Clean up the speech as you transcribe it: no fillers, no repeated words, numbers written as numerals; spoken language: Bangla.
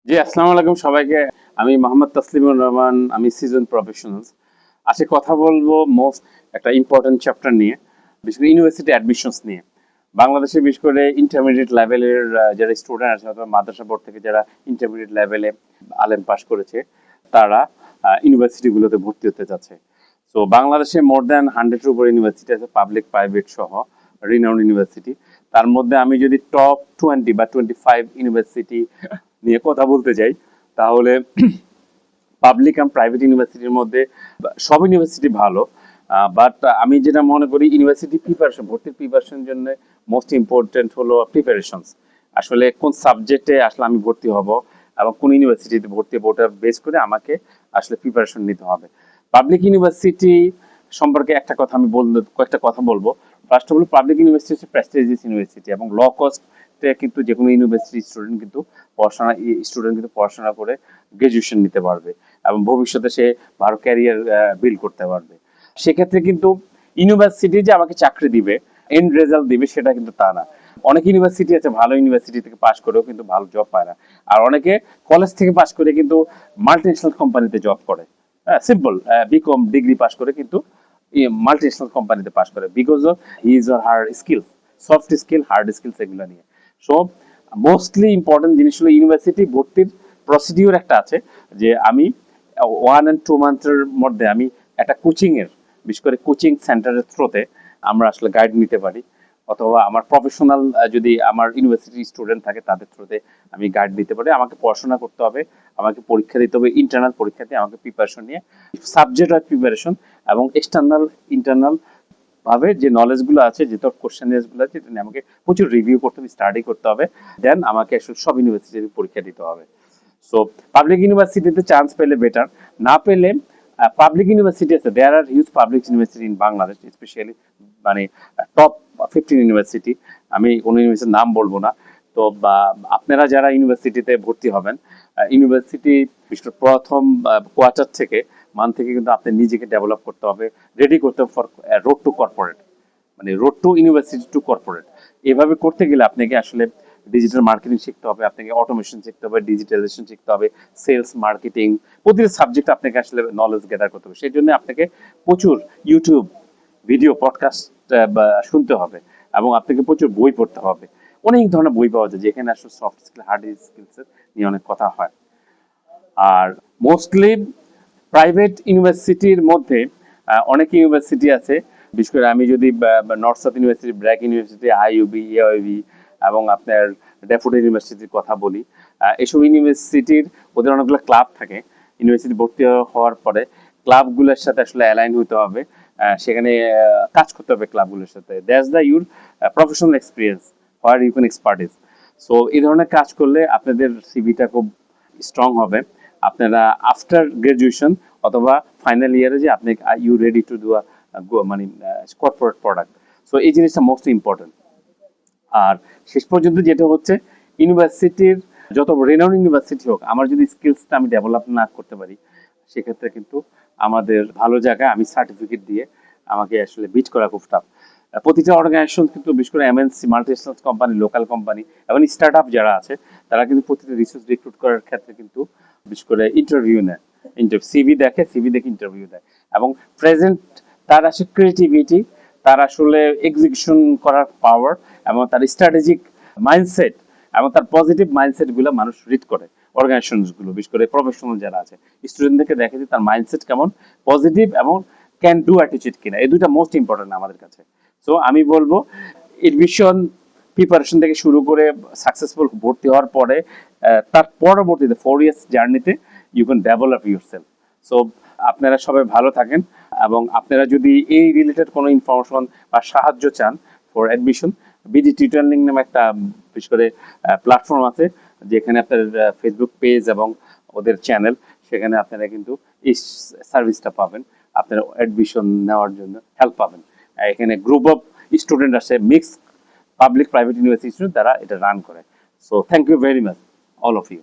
জি, আসসালামু আলাইকুম সবাইকে। আমি মোহাম্মদ তাসলিমুর রহমান। আমি সিজন প্রফেশনালস। আজকে কথা বলবো মোস্ট একটা ইম্পর্টেন্ট চ্যাপ্টার নিয়ে, বিশেষ করে ইউনিভার্সিটি অ্যাডমিশনস নিয়ে। বাংলাদেশে বিশেষ করে ইন্টারমিডিয়েট লেভেলের যারা স্টুডেন্ট আছে অথবা মাদ্রাসা বোর্ড থেকে যারা ইন্টারমিডিয়েট লেভেলে আলেম পাস করেছে, তারা ইউনিভার্সিটিগুলোতে ভর্তি হতে যাচ্ছে। তো বাংলাদেশে মোর দ্যান 100-এর উপর ইউনিভার্সিটি আছে, পাবলিক প্রাইভেট সহ রিনাউন্ড ইউনিভার্সিটি। তার মধ্যে আমি যদি টপ 20 বা 25 ইউনিভার্সিটি নিয়ে কথা বলতে চাই, তাহলে পাবলিক অ্যান্ড প্রাইভেট ইউনিভার্সিটির মধ্যে সব ইউনিভার্সিটি ভালো। বাট আমি যেটা মনে করি ইউনিভার্সিটি প্রিপারেশন, ভর্তির প্রিপারেশনের জন্য মোস্ট ইম্পর্টেন্ট হলো প্রিপারেশনস। আসলে কোন সাবজেক্টে আসলে আমি ভর্তি হব এবং কোন ইউনিভার্সিটিতে ভর্তি হবো, ওটা বেস করে আমাকে আসলে প্রিপারেশন নিতে হবে। পাবলিক ইউনিভার্সিটি সম্পর্কে একটা কথা আমি কয়েকটা কথা বলবো। First of all, public university হচ্ছে প্রেস্টিজিয়াস ইউনিভার্সিটি এবং ল কস্টে কিন্তু যে কোনো ইউনিভার্সিটি স্টুডেন্ট কিন্তু পড়াশোনা করে গ্রাজুয়েশন নিতে পারবে এবং ভবিষ্যতে সে ভালো ক্যারিয়ার বিল্ড করতে পারবে। সেক্ষেত্রে কিন্তু ইউনিভার্সিটি যে আমাকে চাকরি দিবে, এন্ড রেজাল্ট দিবে, সেটা কিন্তু তা না। অনেক ইউনিভার্সিটি আছে ভালো ইউনিভার্সিটি থেকে পাশ করেও কিন্তু ভালো জব পায় না। আর অনেকে কলেজ থেকে পাশ করে কিন্তু মাল্টিন্যাশনাল কোম্পানিতে জব করে। সিম্পল, বিকম ডিগ্রি পাশ করে কিন্তু মাল্টিন্যাশনাল কোম্পানিতে পাশ করে, because of his or her skill, soft skill, hard skills, এগুলো নিয়ে। সো মোস্টলি ইম্পর্টেন্ট জিনিস হলো ইউনিভার্সিটি ভর্তির প্রসিডিউর একটা আছে, যে আমি 1 and 2 মান্থের মধ্যে আমি একটা কোচিং এর, বিশেষ করে কোচিং সেন্টারের থ্রুতে আমরা আসলে গাইড নিতে পারি, অথবা আমার প্রফেশনাল যদি আমার ইউনিভার্সিটি স্টুডেন্ট থাকে তাদের থ্রুতে আমি গাইড দিতে পারি। আমাকে পড়াশোনা করতে হবে, আমাকে পরীক্ষা দিতে হবে, ইন্টারনাল পরীক্ষা দিয়ে আমাকে প্রিপারেশন নিয়ে সাবজেক্ট আর প্রিপারেশন এবং এক্সটার্নাল ইন্টারনাল ভাবে যে নলেজ গুলো আছে, যে তোর কোশ্চেন গুলো আছে, এটা নিয়ে আমাকে প্রচুর রিভিউ করতে হবে, স্টাডি করতে হবে। দেন আমাকে আসলে সব ইউনিভার্সিটিতে পরীক্ষা দিতে হবে। সো পাবলিক ইউনিভার্সিটিতে চান্স পেলে বেটার, না পেলে পাবলিক ইউনিভার্সিটি আছে, there are huge public university in Bangladesh, specially মানে টপ 15 ইউনিভার্সিটি। আমি কোনো ইউনিভার্সিটির নাম বলবো না। তো বা আপনারা যারা ইউনিভার্সিটিতে ভর্তি হবেন, ইউনিভার্সিটি বিশেষ করে প্রথম কোয়ার্টার থেকে মান থেকে কিন্তু আপনি নিজেকে ডেভেলপ করতে হবে, রেডি করতে হবে ফর রোড টু কর্পোরেট, মানে road two university two corporate. এভাবে করতে গেলে আপনাকে আসলে ডিজিটাল মার্কেটিং শিখতে হবে, আপনাকে অটোমেশন শিখতে হবে, ডিজিটালাইজেশন শিখতে হবে, সেলস, মার্কেটিং, প্রতিটা সাবজেক্ট আপনাকে আসলে নলেজ গ্যাদার করতে হবে। সেই জন্য আপনাকে প্রচুর ইউটিউব ভিডিও, পডকাস্ট শুনতে হবে এবং আপনাকে প্রচুর বই পড়তে হবে। অনেক ধরনের বই পাওয়া যায় যেখানে আসলে সফট স্কিল, হার্ড স্কিলস নিয়ে অনেক কথা হয়। আর মোস্টলি প্রাইভেট ইউনিভার্সিটির মধ্যে অনেক ইউনিভার্সিটি আছে, বিশেষ করে আমি যদি north south university, BRAC university, IUB, AIB এবং আপনার ড্যাফোডিল ইউনিভার্সিটির কথা বলি, এসব ইউনিভার্সিটির ওদের অনেকগুলো ক্লাব থাকে। ইউনিভার্সিটি ভর্তি হওয়ার পরে ক্লাবগুলোর সাথে আসলে অ্যালাইন হতে হবে, সেখানে কাজ করতে হবে ক্লাবগুলোর সাথে। That's the your professional experience, where you can expertise. So এই ধরনের কাজ করলে আপনাদের সিভিটা খুব স্ট্রং হবে। আপনারা আফটার গ্রাজুয়েশন অথবা ফাইনাল ইয়ারে যে আপনি ইউ রেডি টু ডু মানে কর্পোরেট প্রোডাক্ট। সো এই জিনিসটা মোস্ট ইম্পর্টেন্ট। আর শেষ পর্যন্ত যেটা হচ্ছে, ইউনিভার্সিটির যত রেনাউন্ড ইউনিভার্সিটি হোক, আমার যদি স্কিলসটা আমি ডেভেলপ না করতে পারি, সেক্ষেত্রে কিন্তু আমাদের ভালো জায়গায় আমি সার্টিফিকেট দিয়ে আমাকে আসলে বিট করা খুব টাফ। প্রতিটা অর্গানাইজেশন কিন্তু বিশেষ করে MNC, multinational company, local company এবং স্টার্ট আপ যারা আছে, তারা কিন্তু প্রতিটা রিসোর্স রিক্রুট করার ক্ষেত্রে কিন্তু বিশেষ করে ইন্টারভিউ নেয়। সিভি দেখে, সিভি দেখে ইন্টারভিউ দেয় এবং প্রেজেন্ট তার আসলে ক্রিয়েটিভিটি, তার আসলে এক্সিকিউশন করার পাওয়ার এবং তার স্ট্র্যাটেজিক মাইন্ডসেট এবং তার পজিটিভ মাইন্ডসেট গুলো মানুষ রিড করে। অর্গানাইজেশন গুলো বিশেষ করে প্রফেশনাল যারা আছে, স্টুডেন্টদেরকে দেখে যে তার মাইন্ডসেট কেমন, পজিটিভ এবং ক্যান ডু অ্যাটিচিউড কিনা, এই দুইটা মোস্ট ইম্পর্টেন্ট আমাদের কাছে। সো আমি বলবো এডমিশন প্রিপারেশন থেকে শুরু করে সাকসেসফুল ভর্তি হওয়ার পরে তার পরবর্তীতে 4 ইয়ার্স জার্নিতে you can develop yourself. So আপনারা সবাই ভালো থাকেন এবং আপনারা যদি এই রিলেটেড কোনো ইনফরমেশন বা সাহায্য চান for admission, BD tutor link নামে একটা বিশেষ করে প্ল্যাটফর্ম আছে, যেখানে আপনার ফেসবুক পেজ এবং ওদের চ্যানেল, সেখানে আপনারা কিন্তু এই সার্ভিসটা পাবেন, আপনারা অ্যাডমিশন নেওয়ার জন্য হেল্প পাবেন। এখানে গ্রুপ অফ স্টুডেন্ট আছে, mix public private university student, তারা এটা রান করে। So thank you very much all of you.